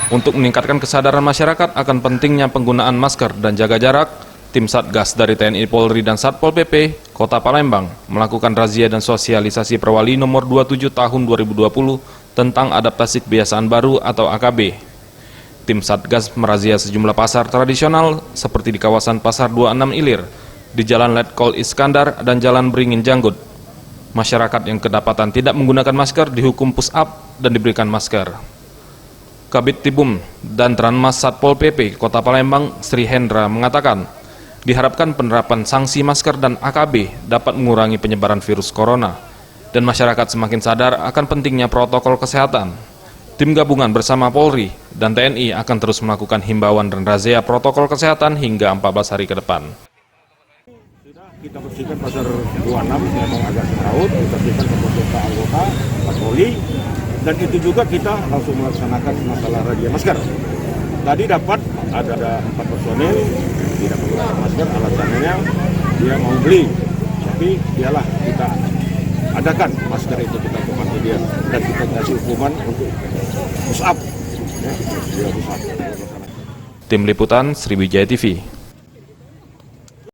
Untuk meningkatkan kesadaran masyarakat akan pentingnya penggunaan masker dan jaga jarak, tim Satgas dari TNI Polri dan Satpol PP Kota Palembang melakukan razia dan sosialisasi Perwali nomor 27 tahun 2020 tentang adaptasi kebiasaan baru atau AKB. Tim Satgas merazia sejumlah pasar tradisional seperti di kawasan Pasar 26 Ilir, di Jalan Letkol Iskandar dan Jalan Beringin Janggut. Masyarakat yang kedapatan tidak menggunakan masker dihukum push up dan diberikan masker. Kabid Tibum dan Tranmas Satpol PP Kota Palembang Sri Hendra mengatakan, diharapkan penerapan sanksi masker dan AKB dapat mengurangi penyebaran virus corona dan masyarakat semakin sadar akan pentingnya protokol kesehatan. Tim gabungan bersama Polri dan TNI akan terus melakukan himbauan dan razia protokol kesehatan hingga 14 hari ke depan. Kita bersihkan pasar 26 memang agak semeraut, kita bersihkan ke anggota patroli, dan itu juga kita langsung melaksanakan masalah razia masker. Tadi dapat ada 4 personil tidak menggunakan masker, alasannya dia mau beli, tapi dialah kita adakan masker itu kita bantu dia dan kita kasih hukuman untuk push up. Ya, dia push up. Tim Liputan Sriwijaya TV.